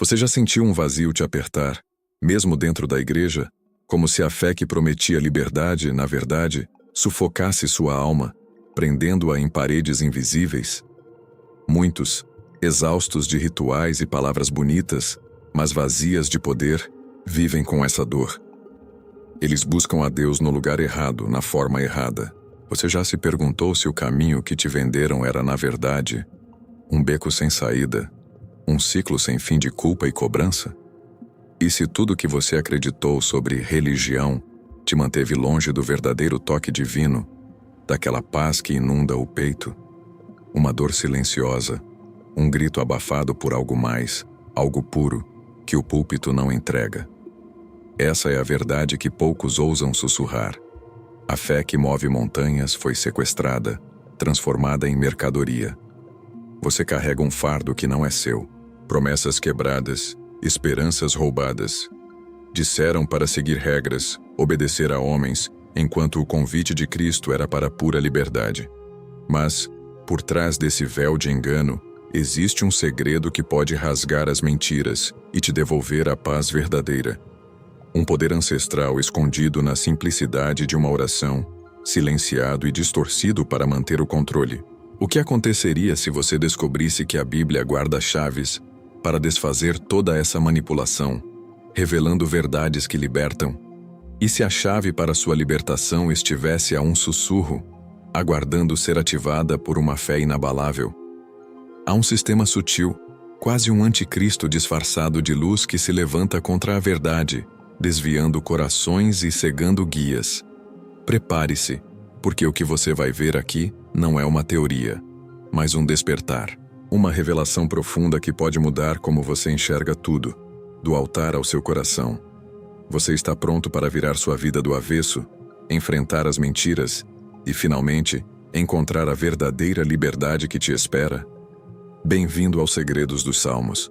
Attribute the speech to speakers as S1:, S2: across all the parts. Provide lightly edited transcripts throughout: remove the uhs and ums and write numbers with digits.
S1: Você já sentiu um vazio te apertar, mesmo dentro da igreja, como se a fé que prometia liberdade, na verdade, sufocasse sua alma, prendendo-a em paredes invisíveis? Muitos, exaustos de rituais e palavras bonitas, mas vazias de poder, vivem com essa dor. Eles buscam a Deus no lugar errado, na forma errada. Você já se perguntou se o caminho que te venderam era, na verdade, um beco sem saída, um ciclo sem fim de culpa e cobrança? E se tudo que você acreditou sobre religião te manteve longe do verdadeiro toque divino, daquela paz que inunda o peito? Uma dor silenciosa, um grito abafado por algo mais, algo puro, que o púlpito não entrega. Essa é a verdade que poucos ousam sussurrar. A fé que move montanhas foi sequestrada, transformada em mercadoria. Você carrega um fardo que não é seu, promessas quebradas, esperanças roubadas. Disseram para seguir regras, obedecer a homens, enquanto o convite de Cristo era para a pura liberdade. Mas, por trás desse véu de engano, existe um segredo que pode rasgar as mentiras e te devolver a paz verdadeira. Um poder ancestral escondido na simplicidade de uma oração, silenciado e distorcido para manter o controle. O que aconteceria se você descobrisse que a Bíblia guarda chaves para desfazer toda essa manipulação, revelando verdades que libertam? E se a chave para sua libertação estivesse a um sussurro, aguardando ser ativada por uma fé inabalável? Há um sistema sutil, quase um anticristo disfarçado de luz que se levanta contra a verdade, desviando corações e cegando guias. Prepare-se, porque o que você vai ver aqui não é uma teoria, mas um despertar. Uma revelação profunda que pode mudar como você enxerga tudo, do altar ao seu coração. Você está pronto para virar sua vida do avesso, enfrentar as mentiras e, finalmente, encontrar a verdadeira liberdade que te espera? Bem-vindo aos segredos dos Salmos.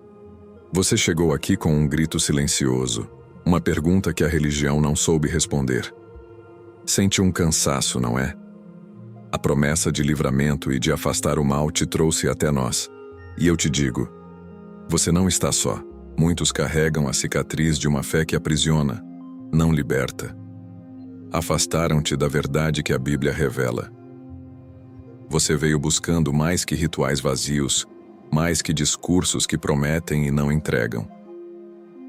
S1: Você chegou aqui com um grito silencioso, uma pergunta que a religião não soube responder. Sente um cansaço, não é? A promessa de livramento e de afastar o mal te trouxe até nós. E eu te digo, você não está só. Muitos carregam a cicatriz de uma fé que aprisiona, não liberta. Afastaram-te da verdade que a Bíblia revela. Você veio buscando mais que rituais vazios, mais que discursos que prometem e não entregam.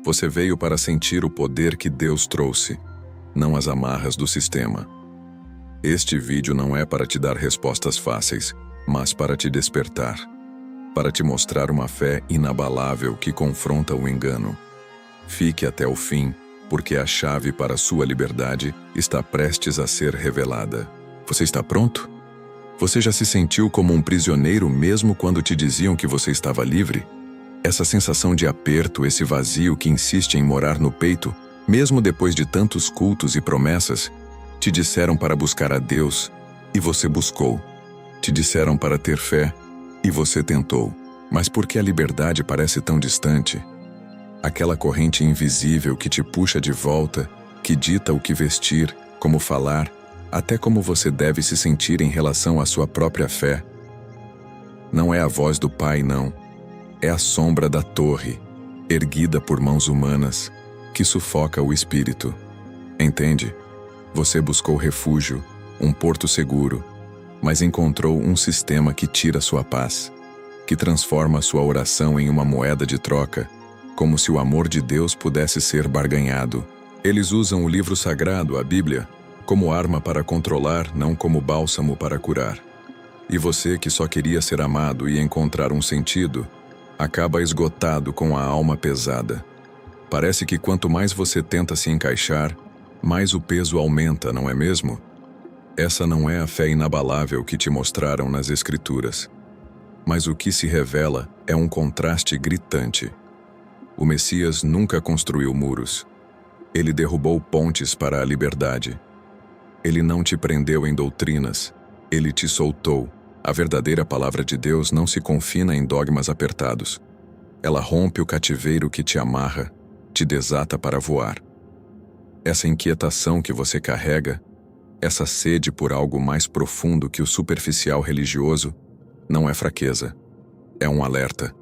S1: Você veio para sentir o poder que Deus trouxe, não as amarras do sistema. Este vídeo não é para te dar respostas fáceis, mas para te despertar, para te mostrar uma fé inabalável que confronta o engano. Fique até o fim, porque a chave para a sua liberdade está prestes a ser revelada. Você está pronto? Você já se sentiu como um prisioneiro mesmo quando te diziam que você estava livre? Essa sensação de aperto, esse vazio que insiste em morar no peito, mesmo depois de tantos cultos e promessas, te disseram para buscar a Deus, e você buscou. Te disseram para ter fé, e você tentou. Mas por que a liberdade parece tão distante? Aquela corrente invisível que te puxa de volta, que dita o que vestir, como falar, até como você deve se sentir em relação à sua própria fé. Não é a voz do Pai, não. É a sombra da torre, erguida por mãos humanas, que sufoca o espírito. Entende? Você buscou refúgio, um porto seguro, mas encontrou um sistema que tira sua paz, que transforma sua oração em uma moeda de troca, como se o amor de Deus pudesse ser barganhado. Eles usam o livro sagrado, a Bíblia, como arma para controlar, não como bálsamo para curar. E você, que só queria ser amado e encontrar um sentido, acaba esgotado com a alma pesada. Parece que quanto mais você tenta se encaixar, mais o peso aumenta, não é mesmo? Essa não é a fé inabalável que te mostraram nas Escrituras. Mas o que se revela é um contraste gritante. O Messias nunca construiu muros. Ele derrubou pontes para a liberdade. Ele não te prendeu em doutrinas. Ele te soltou. A verdadeira palavra de Deus não se confina em dogmas apertados. Ela rompe o cativeiro que te amarra, te desata para voar. Essa inquietação que você carrega, essa sede por algo mais profundo que o superficial religioso, não é fraqueza. É um alerta.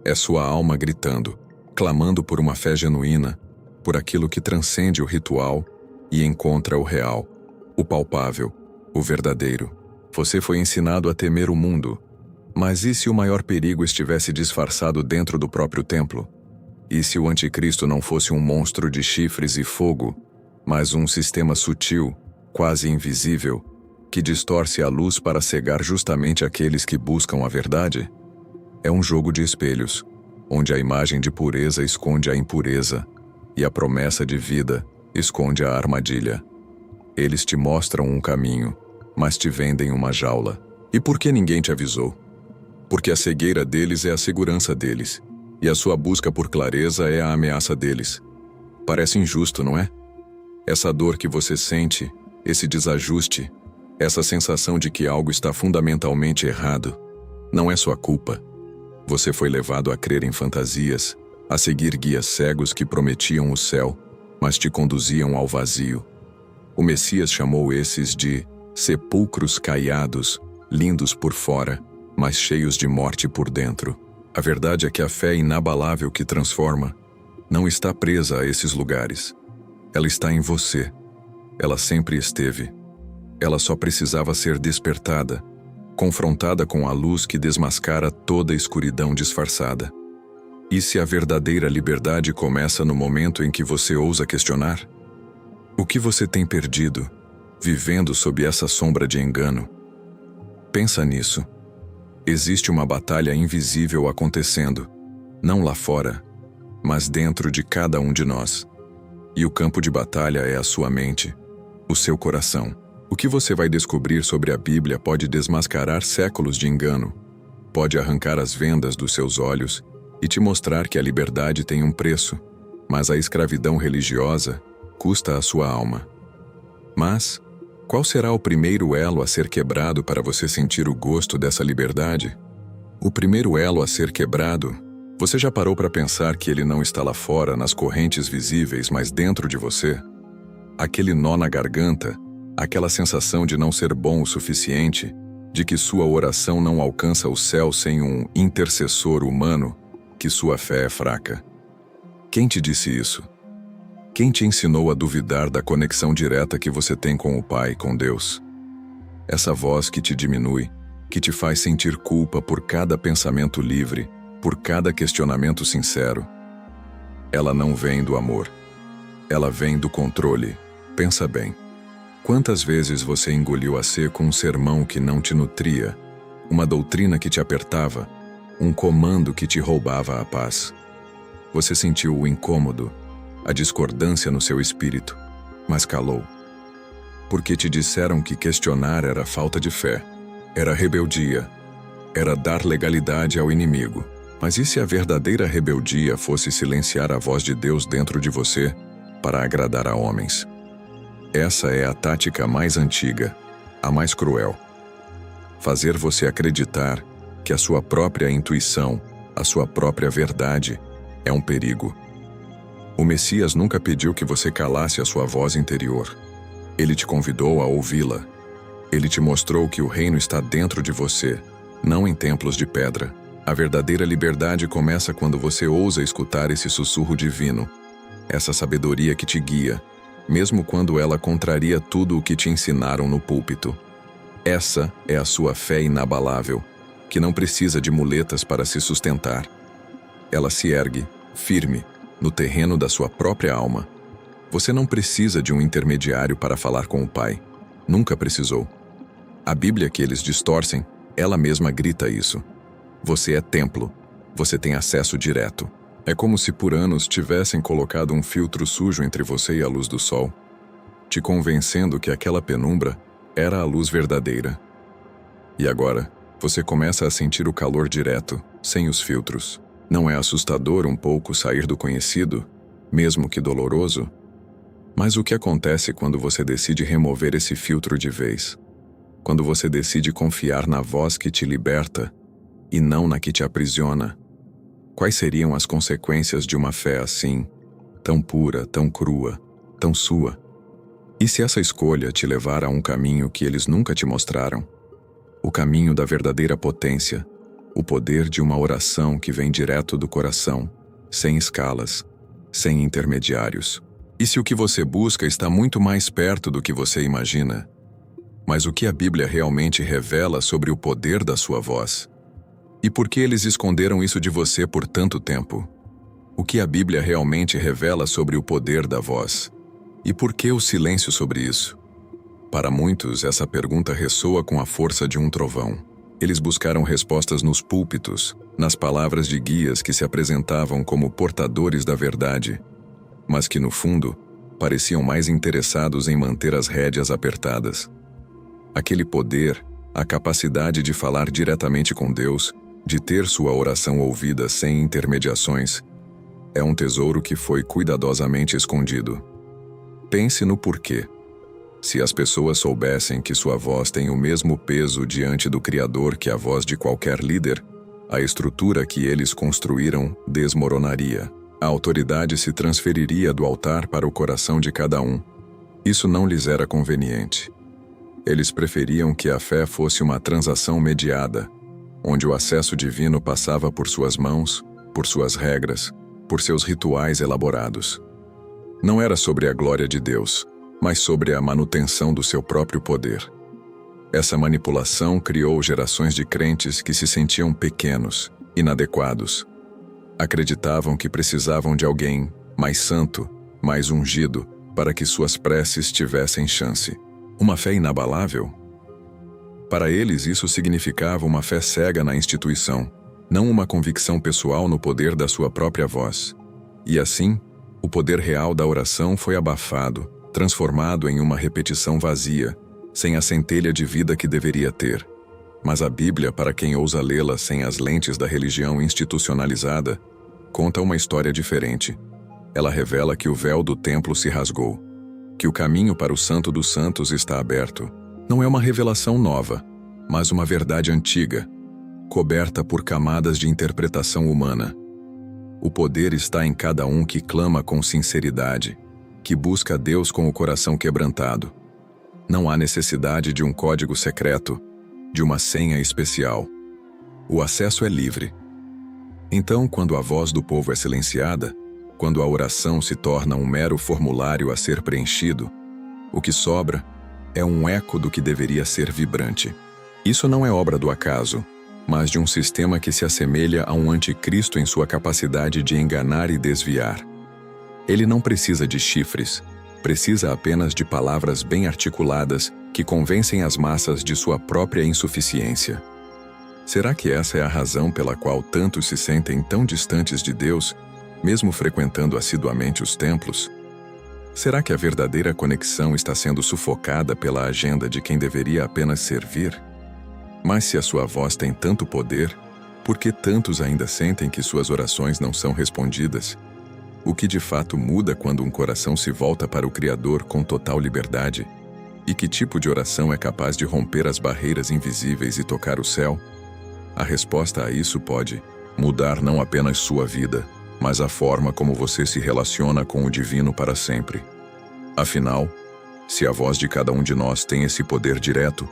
S1: É sua alma gritando: clamando por uma fé genuína, por aquilo que transcende o ritual e encontra o real, o palpável, o verdadeiro. Você foi ensinado a temer o mundo, mas e se o maior perigo estivesse disfarçado dentro do próprio templo? E se o anticristo não fosse um monstro de chifres e fogo, mas um sistema sutil, quase invisível, que distorce a luz para cegar justamente aqueles que buscam a verdade? É um jogo de espelhos, onde a imagem de pureza esconde a impureza e a promessa de vida esconde a armadilha. Eles te mostram um caminho, mas te vendem uma jaula. E por que ninguém te avisou? Porque a cegueira deles é a segurança deles, e a sua busca por clareza é a ameaça deles. Parece injusto, não é? Essa dor que você sente, esse desajuste, essa sensação de que algo está fundamentalmente errado, não é sua culpa. Você foi levado a crer em fantasias, a seguir guias cegos que prometiam o céu, mas te conduziam ao vazio. O Messias chamou esses de sepulcros caiados, lindos por fora, mas cheios de morte por dentro. A verdade é que a fé inabalável que transforma não está presa a esses lugares. Ela está em você. Ela sempre esteve. Ela só precisava ser despertada, confrontada com a luz que desmascara toda a escuridão disfarçada. E se a verdadeira liberdade começa no momento em que você ousa questionar? O que você tem perdido, vivendo sob essa sombra de engano? Pensa nisso. Existe uma batalha invisível acontecendo, não lá fora, mas dentro de cada um de nós. E o campo de batalha é a sua mente, o seu coração. O que você vai descobrir sobre a Bíblia pode desmascarar séculos de engano, pode arrancar as vendas dos seus olhos e te mostrar que a liberdade tem um preço, mas a escravidão religiosa custa a sua alma. Mas qual será o primeiro elo a ser quebrado para você sentir o gosto dessa liberdade? O primeiro elo a ser quebrado, você já parou para pensar que ele não está lá fora, nas correntes visíveis, mas dentro de você? Aquele nó na garganta, aquela sensação de não ser bom o suficiente, de que sua oração não alcança o céu sem um intercessor humano, que sua fé é fraca. Quem te disse isso? Quem te ensinou a duvidar da conexão direta que você tem com o Pai, com Deus? Essa voz que te diminui, que te faz sentir culpa por cada pensamento livre, por cada questionamento sincero. Ela não vem do amor. Ela vem do controle. Pensa bem. Quantas vezes você engoliu a seco um sermão que não te nutria, uma doutrina que te apertava, um comando que te roubava a paz? Você sentiu o incômodo, a discordância no seu espírito, mas calou. Porque te disseram que questionar era falta de fé, era rebeldia, era dar legalidade ao inimigo. Mas e se a verdadeira rebeldia fosse silenciar a voz de Deus dentro de você para agradar a homens? Essa é a tática mais antiga, a mais cruel. Fazer você acreditar que a sua própria intuição, a sua própria verdade, é um perigo. O Messias nunca pediu que você calasse a sua voz interior. Ele te convidou a ouvi-la. Ele te mostrou que o reino está dentro de você, não em templos de pedra. A verdadeira liberdade começa quando você ousa escutar esse sussurro divino, essa sabedoria que te guia, mesmo quando ela contraria tudo o que te ensinaram no púlpito. Essa é a sua fé inabalável, que não precisa de muletas para se sustentar. Ela se ergue, firme, no terreno da sua própria alma. Você não precisa de um intermediário para falar com o Pai. Nunca precisou. A Bíblia que eles distorcem, ela mesma grita isso. Você é templo. Você tem acesso direto. É como se por anos tivessem colocado um filtro sujo entre você e a luz do sol, te convencendo que aquela penumbra era a luz verdadeira. E agora, você começa a sentir o calor direto, sem os filtros. Não é assustador um pouco sair do conhecido, mesmo que doloroso? Mas o que acontece quando você decide remover esse filtro de vez? Quando você decide confiar na voz que te liberta e não na que te aprisiona? Quais seriam as consequências de uma fé assim, tão pura, tão crua, tão sua? E se essa escolha te levar a um caminho que eles nunca te mostraram? O caminho da verdadeira potência, o poder de uma oração que vem direto do coração, sem escalas, sem intermediários. E se o que você busca está muito mais perto do que você imagina? Mas o que a Bíblia realmente revela sobre o poder da sua voz? E por que eles esconderam isso de você por tanto tempo? O que a Bíblia realmente revela sobre o poder da voz? E por que o silêncio sobre isso? Para muitos, essa pergunta ressoa com a força de um trovão. Eles buscaram respostas nos púlpitos, nas palavras de guias que se apresentavam como portadores da verdade, mas que, no fundo, pareciam mais interessados em manter as rédeas apertadas. Aquele poder, a capacidade de falar diretamente com Deus, de ter sua oração ouvida sem intermediações, é um tesouro que foi cuidadosamente escondido. Pense no porquê. Se as pessoas soubessem que sua voz tem o mesmo peso diante do Criador que a voz de qualquer líder, a estrutura que eles construíram desmoronaria. A autoridade se transferiria do altar para o coração de cada um. Isso não lhes era conveniente. Eles preferiam que a fé fosse uma transação mediada, onde o acesso divino passava por suas mãos, por suas regras, por seus rituais elaborados. Não era sobre a glória de Deus, mas sobre a manutenção do seu próprio poder. Essa manipulação criou gerações de crentes que se sentiam pequenos, inadequados. Acreditavam que precisavam de alguém mais santo, mais ungido, para que suas preces tivessem chance. Uma fé inabalável? Para eles, isso significava uma fé cega na instituição, não uma convicção pessoal no poder da sua própria voz. E assim, o poder real da oração foi abafado, transformado em uma repetição vazia, sem a centelha de vida que deveria ter. Mas a Bíblia, para quem ousa lê-la sem as lentes da religião institucionalizada, conta uma história diferente. Ela revela que o véu do templo se rasgou, que o caminho para o Santo dos Santos está aberto. Não é uma revelação nova, mas uma verdade antiga, coberta por camadas de interpretação humana. O poder está em cada um que clama com sinceridade, que busca Deus com o coração quebrantado. Não há necessidade de um código secreto, de uma senha especial. O acesso é livre. Então, quando a voz do povo é silenciada, quando a oração se torna um mero formulário a ser preenchido, o que sobra é um eco do que deveria ser vibrante. Isso não é obra do acaso, mas de um sistema que se assemelha a um anticristo em sua capacidade de enganar e desviar. Ele não precisa de chifres, precisa apenas de palavras bem articuladas que convencem as massas de sua própria insuficiência. Será que essa é a razão pela qual tantos se sentem tão distantes de Deus, mesmo frequentando assiduamente os templos? Será que a verdadeira conexão está sendo sufocada pela agenda de quem deveria apenas servir? Mas se a sua voz tem tanto poder, por que tantos ainda sentem que suas orações não são respondidas? O que de fato muda quando um coração se volta para o Criador com total liberdade? E que tipo de oração é capaz de romper as barreiras invisíveis e tocar o céu? A resposta a isso pode mudar não apenas sua vida, mas a forma como você se relaciona com o divino para sempre. Afinal, se a voz de cada um de nós tem esse poder direto,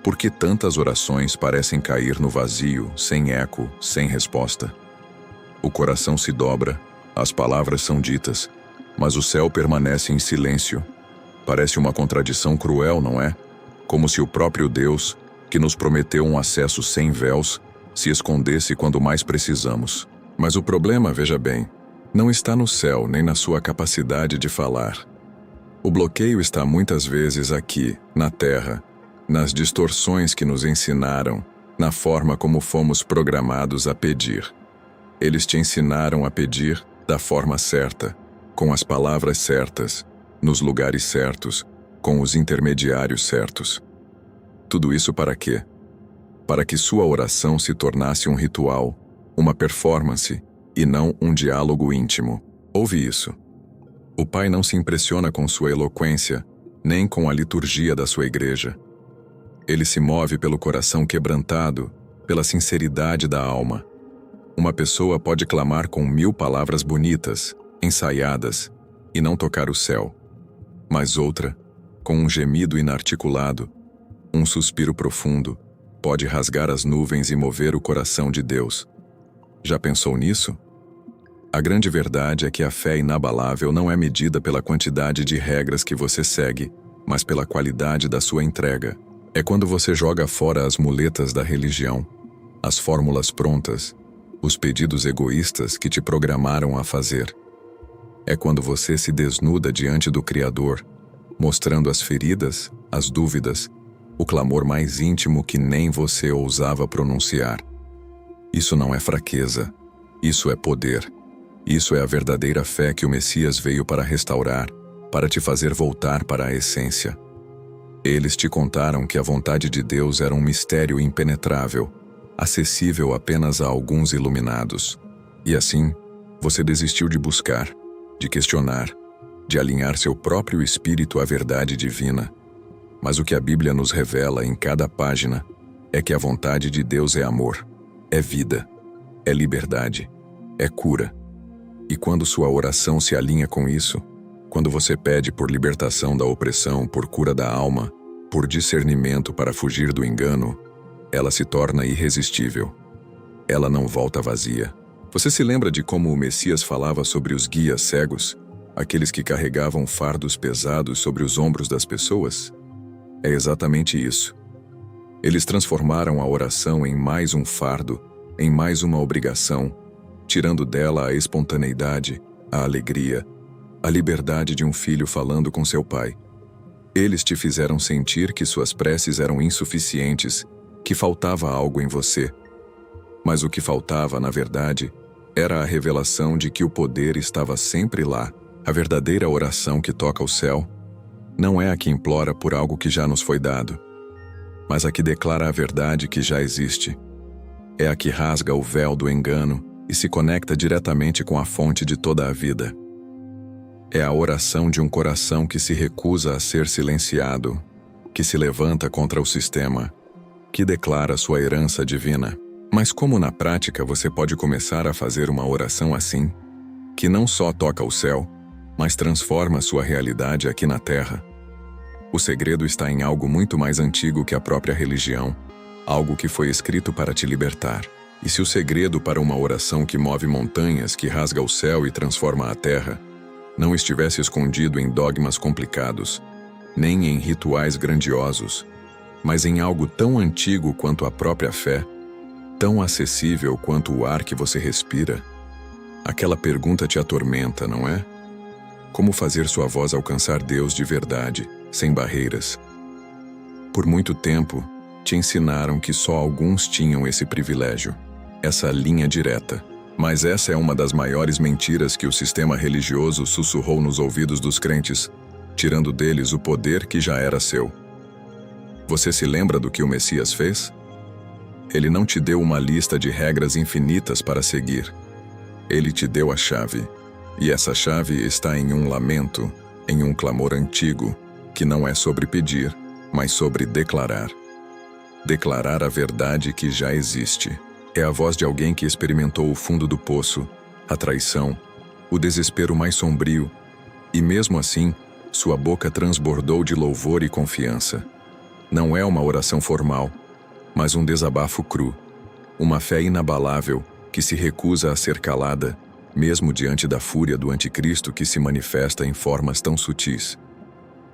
S1: por que tantas orações parecem cair no vazio, sem eco, sem resposta? O coração se dobra, as palavras são ditas, mas o céu permanece em silêncio. Parece uma contradição cruel, não é? Como se o próprio Deus, que nos prometeu um acesso sem véus, se escondesse quando mais precisamos. Mas o problema, veja bem, não está no céu nem na sua capacidade de falar. O bloqueio está muitas vezes aqui, na terra, nas distorções que nos ensinaram, na forma como fomos programados a pedir. Eles te ensinaram a pedir da forma certa, com as palavras certas, nos lugares certos, com os intermediários certos. Tudo isso para quê? Para que sua oração se tornasse um ritual, uma performance, e não um diálogo íntimo. Ouve isso. O Pai não se impressiona com sua eloquência, nem com a liturgia da sua igreja. Ele se move pelo coração quebrantado, pela sinceridade da alma. Uma pessoa pode clamar com 1000 palavras bonitas, ensaiadas, e não tocar o céu. Mas outra, com um gemido inarticulado, um suspiro profundo, pode rasgar as nuvens e mover o coração de Deus. Já pensou nisso? A grande verdade é que a fé inabalável não é medida pela quantidade de regras que você segue, mas pela qualidade da sua entrega. É quando você joga fora as muletas da religião, as fórmulas prontas, os pedidos egoístas que te programaram a fazer. É quando você se desnuda diante do Criador, mostrando as feridas, as dúvidas, o clamor mais íntimo que nem você ousava pronunciar. Isso não é fraqueza, isso é poder. Isso é a verdadeira fé que o Messias veio para restaurar, para te fazer voltar para a essência. Eles te contaram que a vontade de Deus era um mistério impenetrável, acessível apenas a alguns iluminados. E assim, você desistiu de buscar, de questionar, de alinhar seu próprio espírito à verdade divina. Mas o que a Bíblia nos revela em cada página é que a vontade de Deus é amor, é vida, é liberdade, é cura. E quando sua oração se alinha com isso, quando você pede por libertação da opressão, por cura da alma, por discernimento para fugir do engano, ela se torna irresistível. Ela não volta vazia. Você se lembra de como o Messias falava sobre os guias cegos, aqueles que carregavam fardos pesados sobre os ombros das pessoas? É exatamente isso. Eles transformaram a oração em mais um fardo, em mais uma obrigação, tirando dela a espontaneidade, a alegria, a liberdade de um filho falando com seu pai. Eles te fizeram sentir que suas preces eram insuficientes, que faltava algo em você. Mas o que faltava, na verdade, era a revelação de que o poder estava sempre lá. A verdadeira oração que toca o céu não é a que implora por algo que já nos foi dado, mas a que declara a verdade que já existe. É a que rasga o véu do engano e se conecta diretamente com a fonte de toda a vida. É a oração de um coração que se recusa a ser silenciado, que se levanta contra o sistema, que declara sua herança divina. Mas como na prática você pode começar a fazer uma oração assim, que não só toca o céu, mas transforma sua realidade aqui na terra? O segredo está em algo muito mais antigo que a própria religião, algo que foi escrito para te libertar. E se o segredo para uma oração que move montanhas, que rasga o céu e transforma a terra, não estivesse escondido em dogmas complicados, nem em rituais grandiosos, mas em algo tão antigo quanto a própria fé, tão acessível quanto o ar que você respira, aquela pergunta te atormenta, não é? Como fazer sua voz alcançar Deus de verdade, sem barreiras? Por muito tempo, te ensinaram que só alguns tinham esse privilégio, essa linha direta. Mas essa é uma das maiores mentiras que o sistema religioso sussurrou nos ouvidos dos crentes, tirando deles o poder que já era seu. Você se lembra do que o Messias fez? Ele não te deu uma lista de regras infinitas para seguir. Ele te deu a chave. E essa chave está em um lamento, em um clamor antigo, que não é sobre pedir, mas sobre declarar. Declarar a verdade que já existe. É a voz de alguém que experimentou o fundo do poço, a traição, o desespero mais sombrio, e mesmo assim, sua boca transbordou de louvor e confiança. Não é uma oração formal, mas um desabafo cru, uma fé inabalável que se recusa a ser calada, mesmo diante da fúria do anticristo que se manifesta em formas tão sutis.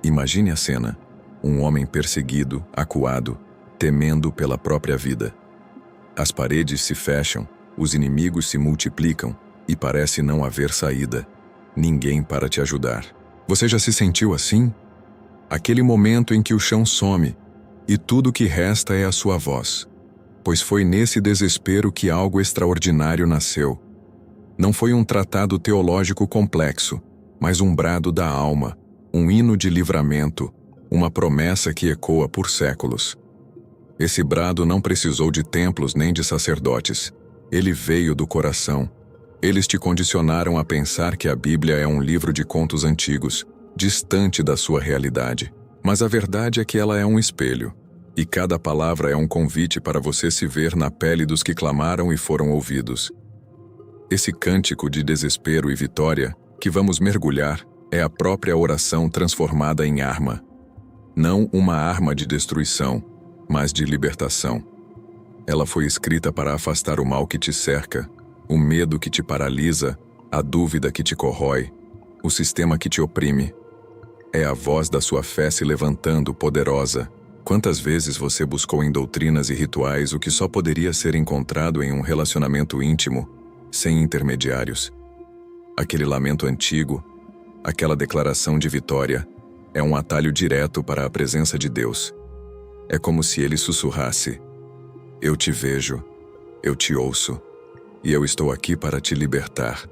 S1: Imagine a cena, um homem perseguido, acuado, temendo pela própria vida. As paredes se fecham, os inimigos se multiplicam e parece não haver saída. Ninguém para te ajudar. Você já se sentiu assim? Aquele momento em que o chão some e tudo o que resta é a sua voz. Pois foi nesse desespero que algo extraordinário nasceu. Não foi um tratado teológico complexo, mas um brado da alma, um hino de livramento, uma promessa que ecoa por séculos. Esse brado não precisou de templos nem de sacerdotes. Ele veio do coração. Eles te condicionaram a pensar que a Bíblia é um livro de contos antigos, distante da sua realidade. Mas a verdade é que ela é um espelho, e cada palavra é um convite para você se ver na pele dos que clamaram e foram ouvidos. Esse cântico de desespero e vitória, que vamos mergulhar, é a própria oração transformada em arma. Não uma arma de destruição, mas de libertação. Ela foi escrita para afastar o mal que te cerca, o medo que te paralisa, a dúvida que te corrói, o sistema que te oprime. É a voz da sua fé se levantando poderosa. Quantas vezes você buscou em doutrinas e rituais o que só poderia ser encontrado em um relacionamento íntimo, sem intermediários? Aquele lamento antigo, aquela declaração de vitória, é um atalho direto para a presença de Deus. É como se ele sussurrasse: eu te vejo, eu te ouço, e eu estou aqui para te libertar.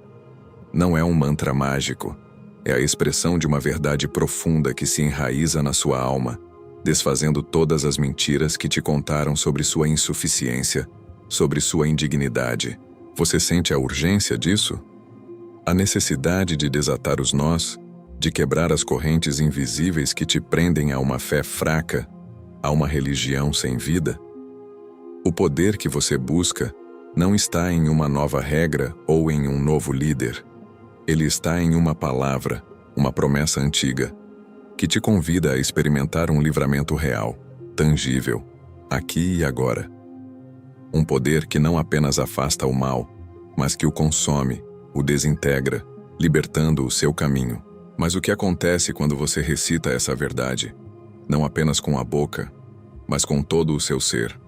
S1: Não é um mantra mágico, é a expressão de uma verdade profunda que se enraiza na sua alma, desfazendo todas as mentiras que te contaram sobre sua insuficiência, sobre sua indignidade. Você sente a urgência disso? A necessidade de desatar os nós, de quebrar as correntes invisíveis que te prendem a uma fé fraca, a uma religião sem vida? O poder que você busca não está em uma nova regra ou em um novo líder. Ele está em uma palavra, uma promessa antiga, que te convida a experimentar um livramento real, tangível, aqui e agora. Um poder que não apenas afasta o mal, mas que o consome, o desintegra, libertando o seu caminho. Mas o que acontece quando você recita essa verdade, não apenas com a boca, mas com todo o seu ser?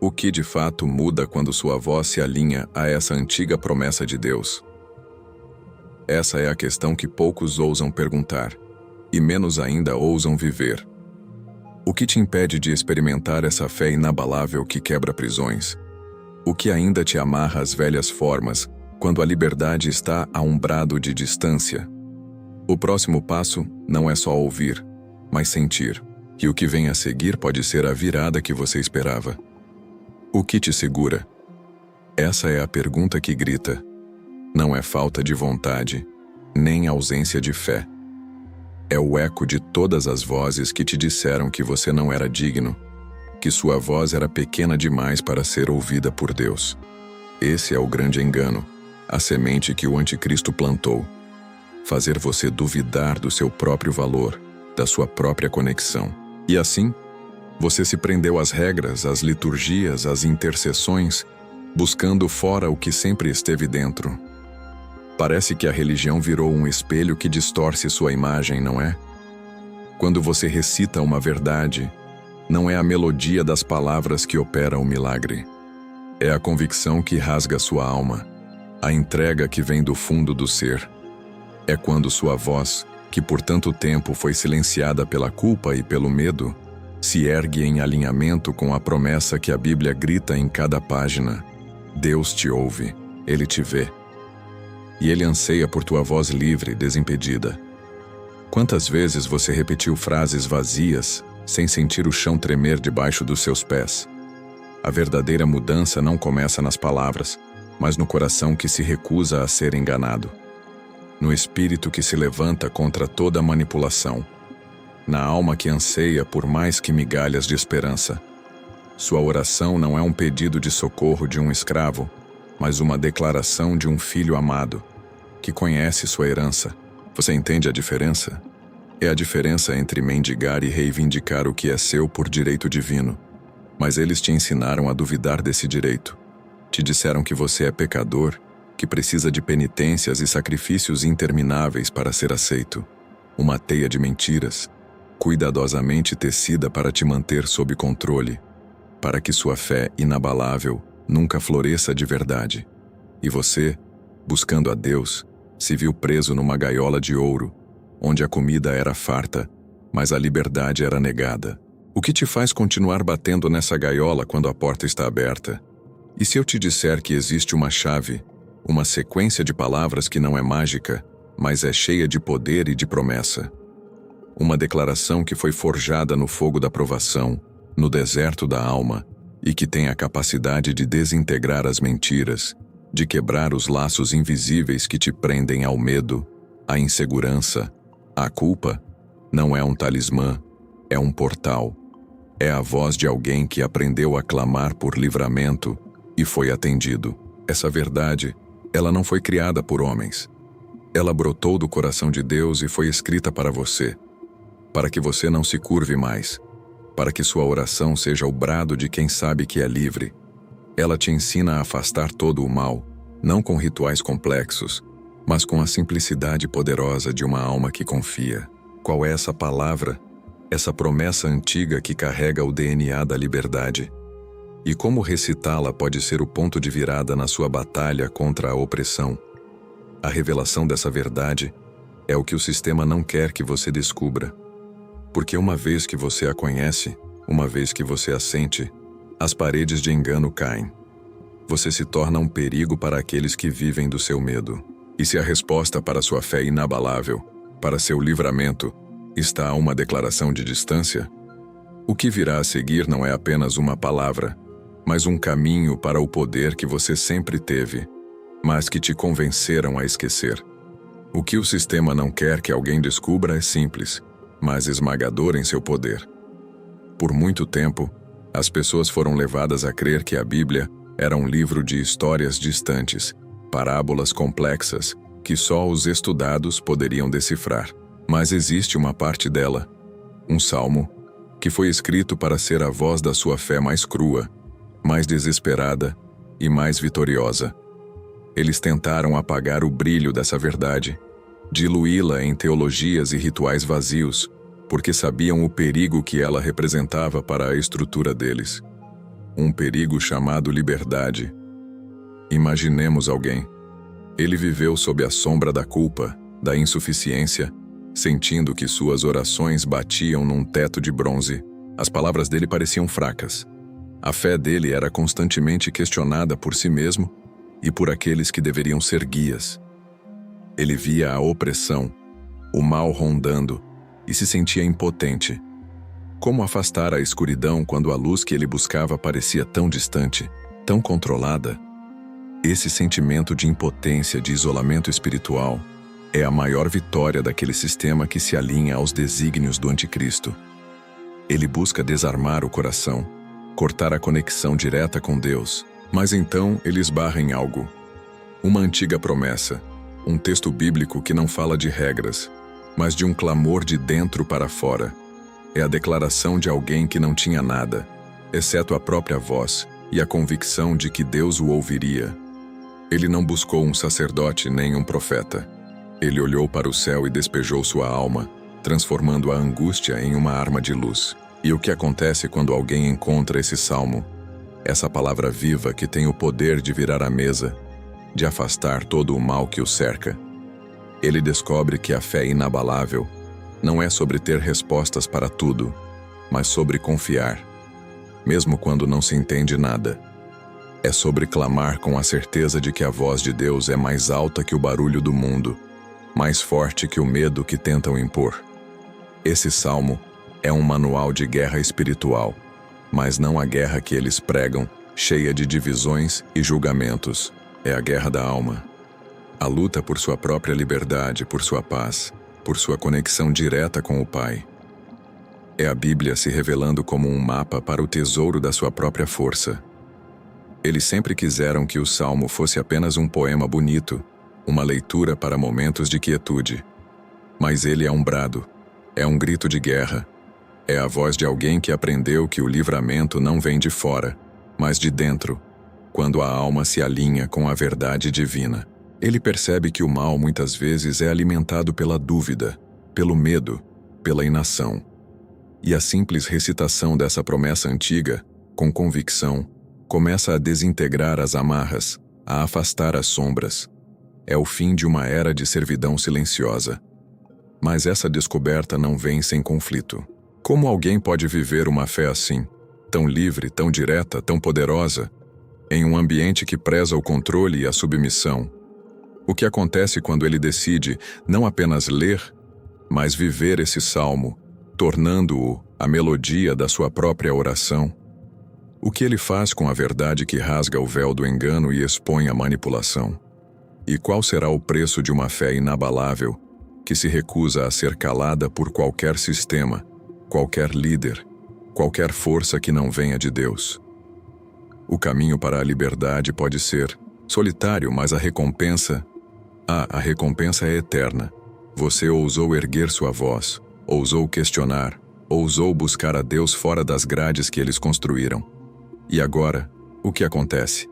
S1: O que de fato muda quando sua voz se alinha a essa antiga promessa de Deus? Essa é a questão que poucos ousam perguntar, e menos ainda ousam viver. O que te impede de experimentar essa fé inabalável que quebra prisões? O que ainda te amarra às velhas formas, quando a liberdade está a um brado de distância? O próximo passo não é só ouvir, mas sentir. E o que vem a seguir pode ser a virada que você esperava. O que te segura? Essa é a pergunta que grita. Não é falta de vontade, nem ausência de fé. É o eco de todas as vozes que te disseram que você não era digno, que sua voz era pequena demais para ser ouvida por Deus. Esse é o grande engano, a semente que o anticristo plantou. Fazer você duvidar do seu próprio valor, da sua própria conexão. E assim, você se prendeu às regras, às liturgias, às intercessões, buscando fora o que sempre esteve dentro. Parece que a religião virou um espelho que distorce sua imagem, não é? Quando você recita uma verdade, não é a melodia das palavras que opera o milagre. É a convicção que rasga sua alma, a entrega que vem do fundo do ser. É quando sua voz, que por tanto tempo foi silenciada pela culpa e pelo medo, se ergue em alinhamento com a promessa que a Bíblia grita em cada página. Deus te ouve, Ele te vê. E Ele anseia por tua voz livre, desimpedida. Quantas vezes você repetiu frases vazias, sem sentir o chão tremer debaixo dos seus pés? A verdadeira mudança não começa nas palavras, mas no coração que se recusa a ser enganado. No espírito que se levanta contra toda manipulação. Na alma que anseia por mais que migalhas de esperança. Sua oração não é um pedido de socorro de um escravo, mas uma declaração de um filho amado, que conhece sua herança. Você entende a diferença? É a diferença entre mendigar e reivindicar o que é seu por direito divino. Mas eles te ensinaram a duvidar desse direito. Te disseram que você é pecador, que precisa de penitências e sacrifícios intermináveis para ser aceito. Uma teia de mentiras, cuidadosamente tecida para te manter sob controle, para que sua fé inabalável nunca floresça de verdade. E você, buscando a Deus, se viu preso numa gaiola de ouro, onde a comida era farta, mas a liberdade era negada. O que te faz continuar batendo nessa gaiola quando a porta está aberta? E se eu te disser que existe uma chave, uma sequência de palavras que não é mágica, mas é cheia de poder e de promessa? Uma declaração que foi forjada no fogo da provação, no deserto da alma, e que tem a capacidade de desintegrar as mentiras, de quebrar os laços invisíveis que te prendem ao medo, à insegurança, à culpa. Não é um talismã, é um portal. É a voz de alguém que aprendeu a clamar por livramento e foi atendido. Essa verdade, ela não foi criada por homens. Ela brotou do coração de Deus e foi escrita para você, para que você não se curve mais, para que sua oração seja o brado de quem sabe que é livre. Ela te ensina a afastar todo o mal, não com rituais complexos, mas com a simplicidade poderosa de uma alma que confia. Qual é essa palavra, essa promessa antiga que carrega o DNA da liberdade? E como recitá-la pode ser o ponto de virada na sua batalha contra a opressão? A revelação dessa verdade é o que o sistema não quer que você descubra. Porque uma vez que você a conhece, uma vez que você a sente, as paredes de engano caem. Você se torna um perigo para aqueles que vivem do seu medo. E se a resposta para sua fé inabalável, para seu livramento, está a uma declaração de distância, o que virá a seguir não é apenas uma palavra, mas um caminho para o poder que você sempre teve, mas que te convenceram a esquecer. O que o sistema não quer que alguém descubra é simples, mas esmagador em seu poder. Por muito tempo, as pessoas foram levadas a crer que a Bíblia era um livro de histórias distantes, parábolas complexas, que só os estudados poderiam decifrar. Mas existe uma parte dela, um salmo, que foi escrito para ser a voz da sua fé mais crua, mais desesperada e mais vitoriosa. Eles tentaram apagar o brilho dessa verdade, diluí-la em teologias e rituais vazios, porque sabiam o perigo que ela representava para a estrutura deles. Um perigo chamado liberdade. Imaginemos alguém. Ele viveu sob a sombra da culpa, da insuficiência, sentindo que suas orações batiam num teto de bronze. As palavras dele pareciam fracas. A fé dele era constantemente questionada por si mesmo e por aqueles que deveriam ser guias. Ele via a opressão, o mal rondando, e se sentia impotente. Como afastar a escuridão quando a luz que ele buscava parecia tão distante, tão controlada? Esse sentimento de impotência, de isolamento espiritual, é a maior vitória daquele sistema que se alinha aos desígnios do anticristo. Ele busca desarmar o coração, cortar a conexão direta com Deus, mas então ele esbarra em algo. Uma antiga promessa, um texto bíblico que não fala de regras, mas de um clamor de dentro para fora. É a declaração de alguém que não tinha nada, exceto a própria voz e a convicção de que Deus o ouviria. Ele não buscou um sacerdote nem um profeta. Ele olhou para o céu e despejou sua alma, transformando a angústia em uma arma de luz. E o que acontece quando alguém encontra esse salmo? Essa palavra viva que tem o poder de virar a mesa, de afastar todo o mal que o cerca. Ele descobre que a fé inabalável não é sobre ter respostas para tudo, mas sobre confiar, mesmo quando não se entende nada. É sobre clamar com a certeza de que a voz de Deus é mais alta que o barulho do mundo, mais forte que o medo que tentam impor. Esse salmo é um manual de guerra espiritual, mas não a guerra que eles pregam, cheia de divisões e julgamentos. É a guerra da alma. A luta por sua própria liberdade, por sua paz, por sua conexão direta com o Pai. É a Bíblia se revelando como um mapa para o tesouro da sua própria força. Eles sempre quiseram que o Salmo fosse apenas um poema bonito, uma leitura para momentos de quietude. Mas ele é um brado, é um grito de guerra, é a voz de alguém que aprendeu que o livramento não vem de fora, mas de dentro, quando a alma se alinha com a verdade divina. Ele percebe que o mal muitas vezes é alimentado pela dúvida, pelo medo, pela inação. E a simples recitação dessa promessa antiga, com convicção, começa a desintegrar as amarras, a afastar as sombras. É o fim de uma era de servidão silenciosa. Mas essa descoberta não vem sem conflito. Como alguém pode viver uma fé assim, tão livre, tão direta, tão poderosa, em um ambiente que preza o controle e a submissão? O que acontece quando ele decide não apenas ler, mas viver esse salmo, tornando-o a melodia da sua própria oração? O que ele faz com a verdade que rasga o véu do engano e expõe a manipulação? E qual será o preço de uma fé inabalável, que se recusa a ser calada por qualquer sistema, qualquer líder, qualquer força que não venha de Deus? O caminho para a liberdade pode ser solitário, mas a recompensa é eterna. Você ousou erguer sua voz, ousou questionar, ousou buscar a Deus fora das grades que eles construíram. E agora, o que acontece?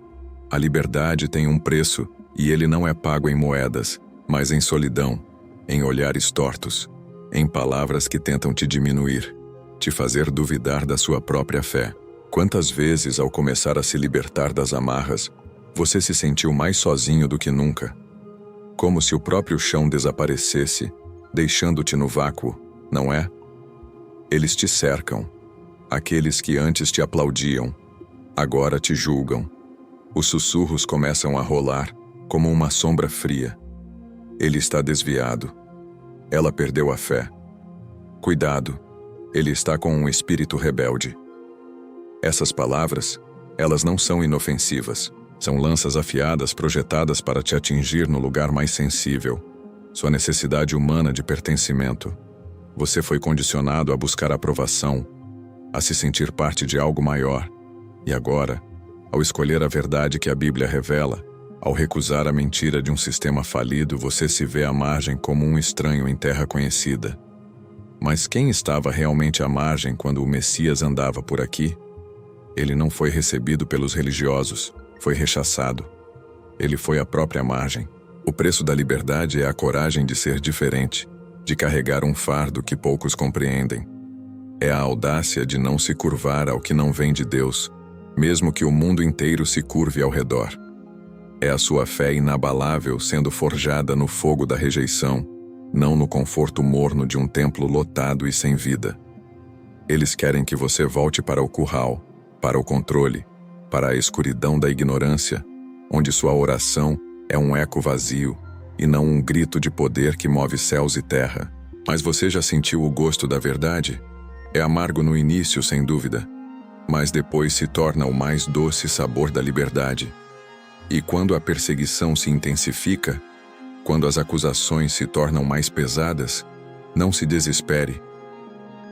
S1: A liberdade tem um preço e ele não é pago em moedas, mas em solidão, em olhares tortos, em palavras que tentam te diminuir, te fazer duvidar da sua própria fé. Quantas vezes, ao começar a se libertar das amarras, você se sentiu mais sozinho do que nunca? Como se o próprio chão desaparecesse, deixando-te no vácuo, não é? Eles te cercam. Aqueles que antes te aplaudiam, agora te julgam. Os sussurros começam a rolar, como uma sombra fria. Ele está desviado. Ela perdeu a fé. Cuidado, ele está com um espírito rebelde. Essas palavras, elas não são inofensivas. São lanças afiadas projetadas para te atingir no lugar mais sensível, sua necessidade humana de pertencimento. Você foi condicionado a buscar aprovação, a se sentir parte de algo maior. E agora, ao escolher a verdade que a Bíblia revela, ao recusar a mentira de um sistema falido, você se vê à margem como um estranho em terra conhecida. Mas quem estava realmente à margem quando o Messias andava por aqui? Ele não foi recebido pelos religiosos, foi rechaçado. Ele foi à própria margem. O preço da liberdade é a coragem de ser diferente, de carregar um fardo que poucos compreendem. É a audácia de não se curvar ao que não vem de Deus, mesmo que o mundo inteiro se curve ao redor. É a sua fé inabalável sendo forjada no fogo da rejeição, não no conforto morno de um templo lotado e sem vida. Eles querem que você volte para o curral, para o controle, para a escuridão da ignorância, onde sua oração é um eco vazio e não um grito de poder que move céus e terra. Mas você já sentiu o gosto da verdade? É amargo no início, sem dúvida, mas depois se torna o mais doce sabor da liberdade. E quando a perseguição se intensifica, quando as acusações se tornam mais pesadas, não se desespere,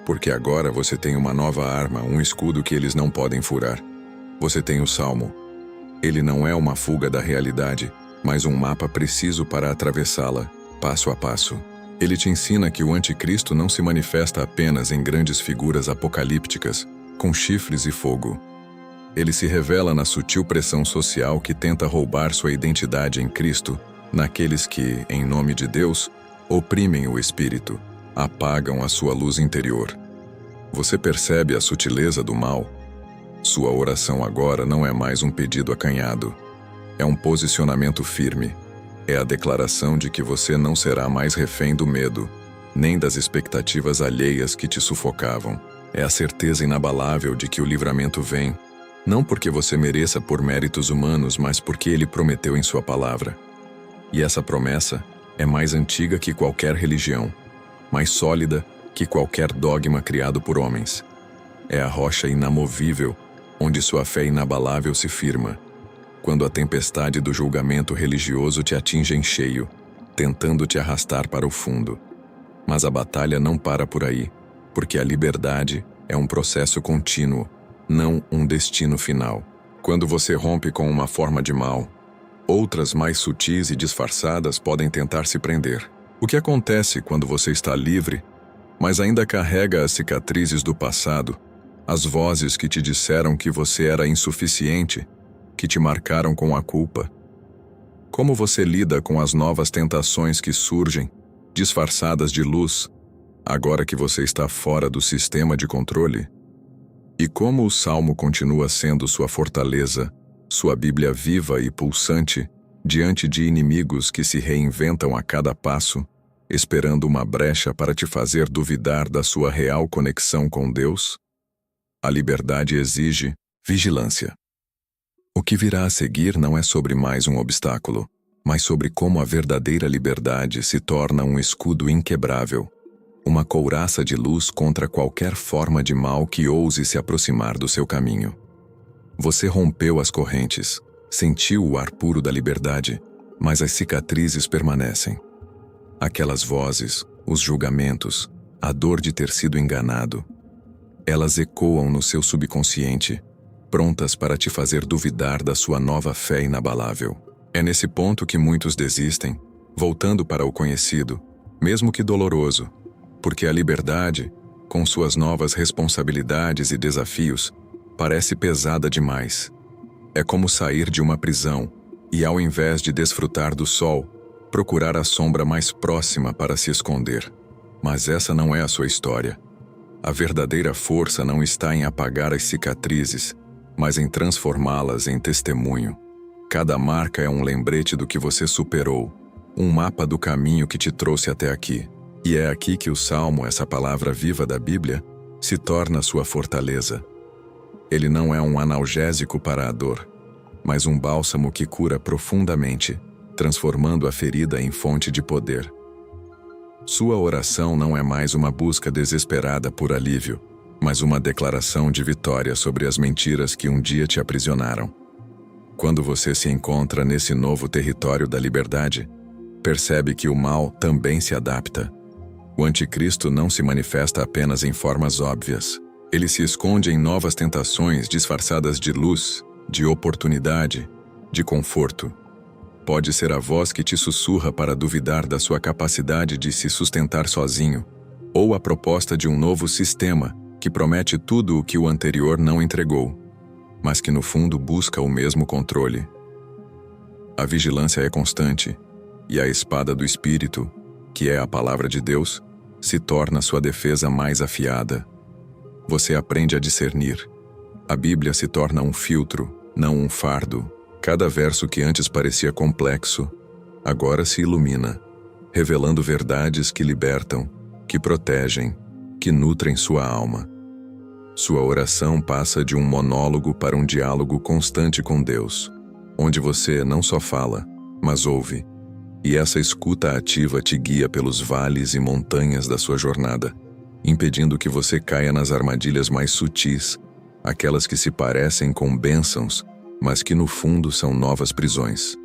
S1: porque agora você tem uma nova arma, um escudo que eles não podem furar. Você tem o Salmo. Ele não é uma fuga da realidade, mas um mapa preciso para atravessá-la, passo a passo. Ele te ensina que o anticristo não se manifesta apenas em grandes figuras apocalípticas, com chifres e fogo. Ele se revela na sutil pressão social que tenta roubar sua identidade em Cristo, naqueles que, em nome de Deus, oprimem o espírito, apagam a sua luz interior. Você percebe a sutileza do mal? Sua oração agora não é mais um pedido acanhado. É um posicionamento firme. É a declaração de que você não será mais refém do medo, nem das expectativas alheias que te sufocavam. É a certeza inabalável de que o livramento vem, não porque você mereça por méritos humanos, mas porque ele prometeu em sua palavra. E essa promessa é mais antiga que qualquer religião, mais sólida que qualquer dogma criado por homens. É a rocha inamovível, onde sua fé inabalável se firma, quando a tempestade do julgamento religioso te atinge em cheio, tentando te arrastar para o fundo. Mas a batalha não para por aí, porque a liberdade é um processo contínuo, não um destino final. Quando você rompe com uma forma de mal, outras mais sutis e disfarçadas podem tentar se prender. O que acontece quando você está livre, mas ainda carrega as cicatrizes do passado, as vozes que te disseram que você era insuficiente, que te marcaram com a culpa? Como você lida com as novas tentações que surgem, disfarçadas de luz, agora que você está fora do sistema de controle? E como o Salmo continua sendo sua fortaleza, sua Bíblia viva e pulsante, diante de inimigos que se reinventam a cada passo, esperando uma brecha para te fazer duvidar da sua real conexão com Deus? A liberdade exige vigilância. O que virá a seguir não é sobre mais um obstáculo, mas sobre como a verdadeira liberdade se torna um escudo inquebrável, uma couraça de luz contra qualquer forma de mal que ouse se aproximar do seu caminho. Você rompeu as correntes, sentiu o ar puro da liberdade, mas as cicatrizes permanecem. Aquelas vozes, os julgamentos, a dor de ter sido enganado, elas ecoam no seu subconsciente, prontas para te fazer duvidar da sua nova fé inabalável. É nesse ponto que muitos desistem, voltando para o conhecido, mesmo que doloroso, porque a liberdade, com suas novas responsabilidades e desafios, parece pesada demais. É como sair de uma prisão e, ao invés de desfrutar do sol, procurar a sombra mais próxima para se esconder. Mas essa não é a sua história. A verdadeira força não está em apagar as cicatrizes, mas em transformá-las em testemunho. Cada marca é um lembrete do que você superou, um mapa do caminho que te trouxe até aqui. E é aqui que o Salmo, essa palavra viva da Bíblia, se torna sua fortaleza. Ele não é um analgésico para a dor, mas um bálsamo que cura profundamente, transformando a ferida em fonte de poder. Sua oração não é mais uma busca desesperada por alívio, mas uma declaração de vitória sobre as mentiras que um dia te aprisionaram. Quando você se encontra nesse novo território da liberdade, percebe que o mal também se adapta. O anticristo não se manifesta apenas em formas óbvias. Ele se esconde em novas tentações disfarçadas de luz, de oportunidade, de conforto. Pode ser a voz que te sussurra para duvidar da sua capacidade de se sustentar sozinho, ou a proposta de um novo sistema que promete tudo o que o anterior não entregou, mas que no fundo busca o mesmo controle. A vigilância é constante, e a espada do Espírito, que é a palavra de Deus, se torna sua defesa mais afiada. Você aprende a discernir. A Bíblia se torna um filtro, não um fardo. Cada verso que antes parecia complexo, agora se ilumina, revelando verdades que libertam, que protegem, que nutrem sua alma. Sua oração passa de um monólogo para um diálogo constante com Deus, onde você não só fala, mas ouve. E essa escuta ativa te guia pelos vales e montanhas da sua jornada, impedindo que você caia nas armadilhas mais sutis, aquelas que se parecem com bênçãos, mas que no fundo são novas prisões.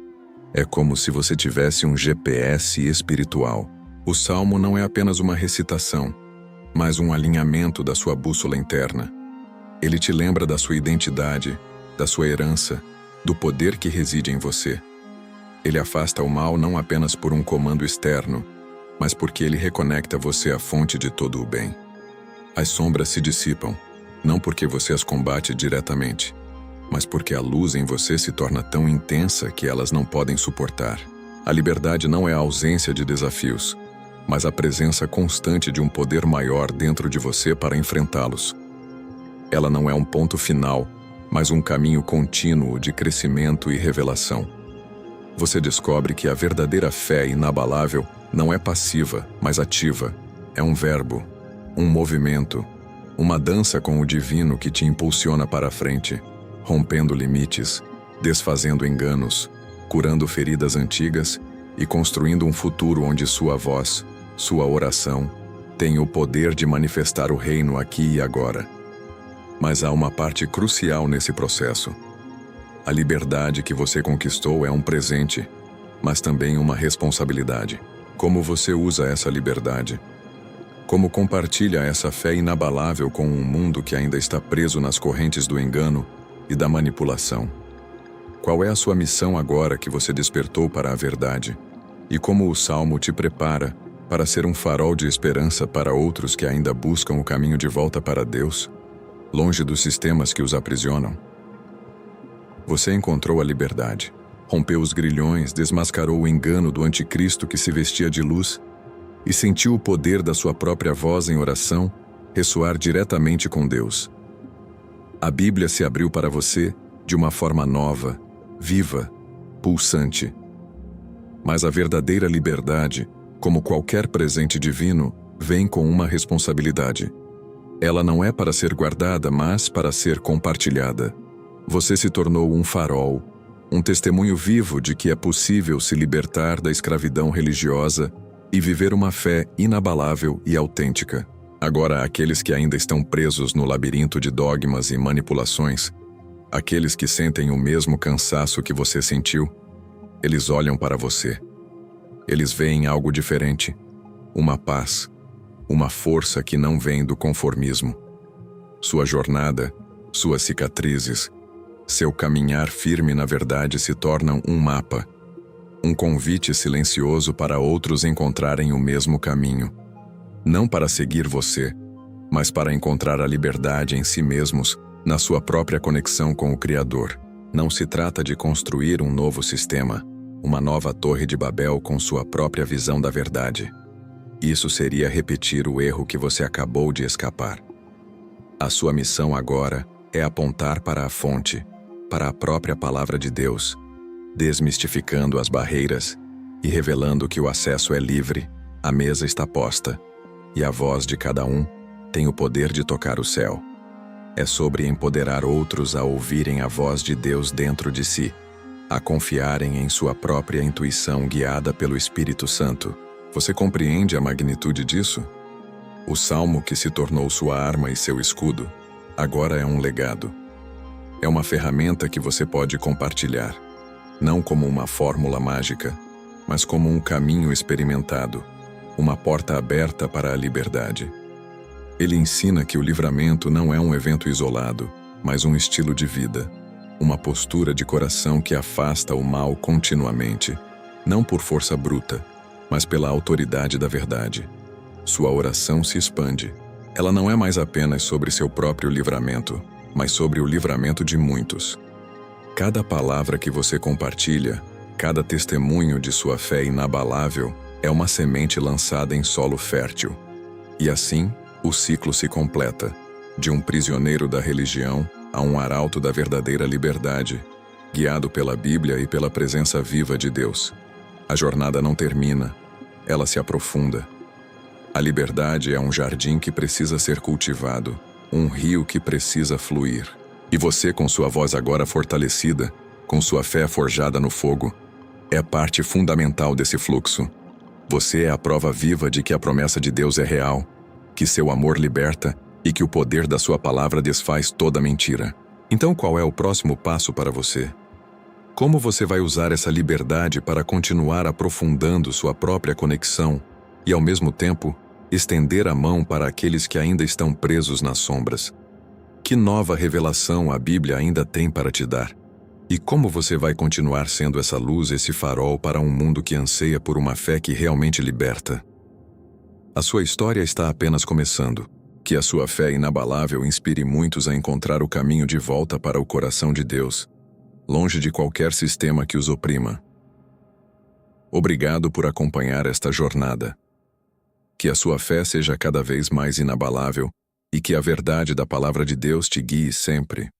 S1: É como se você tivesse um GPS espiritual. O Salmo não é apenas uma recitação, mas um alinhamento da sua bússola interna. Ele te lembra da sua identidade, da sua herança, do poder que reside em você. Ele afasta o mal não apenas por um comando externo, mas porque ele reconecta você à fonte de todo o bem. As sombras se dissipam, não porque você as combate diretamente, mas porque a luz em você se torna tão intensa que elas não podem suportar. A liberdade não é a ausência de desafios, mas a presença constante de um poder maior dentro de você para enfrentá-los. Ela não é um ponto final, mas um caminho contínuo de crescimento e revelação. Você descobre que a verdadeira fé inabalável não é passiva, mas ativa. É um verbo, um movimento, uma dança com o divino que te impulsiona para a frente, rompendo limites, desfazendo enganos, curando feridas antigas e construindo um futuro onde sua voz, sua oração, tem o poder de manifestar o reino aqui e agora. Mas há uma parte crucial nesse processo. A liberdade que você conquistou é um presente, mas também uma responsabilidade. Como você usa essa liberdade? Como compartilha essa fé inabalável com um mundo que ainda está preso nas correntes do engano e da manipulação? Qual é a sua missão agora que você despertou para a verdade? E como o Salmo te prepara para ser um farol de esperança para outros que ainda buscam o caminho de volta para Deus, longe dos sistemas que os aprisionam? Você encontrou a liberdade, rompeu os grilhões, desmascarou o engano do anticristo que se vestia de luz e sentiu o poder da sua própria voz em oração ressoar diretamente com Deus. A Bíblia se abriu para você de uma forma nova, viva, pulsante. Mas a verdadeira liberdade, como qualquer presente divino, vem com uma responsabilidade. Ela não é para ser guardada, mas para ser compartilhada. Você se tornou um farol, um testemunho vivo de que é possível se libertar da escravidão religiosa e viver uma fé inabalável e autêntica. Agora, aqueles que ainda estão presos no labirinto de dogmas e manipulações, aqueles que sentem o mesmo cansaço que você sentiu, eles olham para você. Eles veem algo diferente, uma paz, uma força que não vem do conformismo. Sua jornada, suas cicatrizes, seu caminhar firme na verdade se tornam um mapa, um convite silencioso para outros encontrarem o mesmo caminho. Não para seguir você, mas para encontrar a liberdade em si mesmos, na sua própria conexão com o Criador. Não se trata de construir um novo sistema, uma nova Torre de Babel com sua própria visão da verdade. Isso seria repetir o erro que você acabou de escapar. A sua missão agora é apontar para a fonte, para a própria palavra de Deus, desmistificando as barreiras e revelando que o acesso é livre, a mesa está posta, e a voz de cada um tem o poder de tocar o céu. É sobre empoderar outros a ouvirem a voz de Deus dentro de si, a confiarem em sua própria intuição guiada pelo Espírito Santo. Você compreende a magnitude disso? O salmo que se tornou sua arma e seu escudo, agora é um legado. É uma ferramenta que você pode compartilhar, não como uma fórmula mágica, mas como um caminho experimentado, uma porta aberta para a liberdade. Ele ensina que o livramento não é um evento isolado, mas um estilo de vida, uma postura de coração que afasta o mal continuamente, não por força bruta, mas pela autoridade da verdade. Sua oração se expande. Ela não é mais apenas sobre seu próprio livramento, mas sobre o livramento de muitos. Cada palavra que você compartilha, cada testemunho de sua fé inabalável, é uma semente lançada em solo fértil. E assim, o ciclo se completa, de um prisioneiro da religião a um arauto da verdadeira liberdade, guiado pela Bíblia e pela presença viva de Deus. A jornada não termina, ela se aprofunda. A liberdade é um jardim que precisa ser cultivado, um rio que precisa fluir. E você, com sua voz agora fortalecida, com sua fé forjada no fogo, é parte fundamental desse fluxo. Você é a prova viva de que a promessa de Deus é real, que seu amor liberta e que o poder da sua palavra desfaz toda mentira. Então, qual é o próximo passo para você? Como você vai usar essa liberdade para continuar aprofundando sua própria conexão e, ao mesmo tempo, estender a mão para aqueles que ainda estão presos nas sombras? Que nova revelação a Bíblia ainda tem para te dar? E como você vai continuar sendo essa luz, esse farol para um mundo que anseia por uma fé que realmente liberta? A sua história está apenas começando. Que a sua fé inabalável inspire muitos a encontrar o caminho de volta para o coração de Deus, longe de qualquer sistema que os oprima. Obrigado por acompanhar esta jornada. Que a sua fé seja cada vez mais inabalável e que a verdade da palavra de Deus te guie sempre.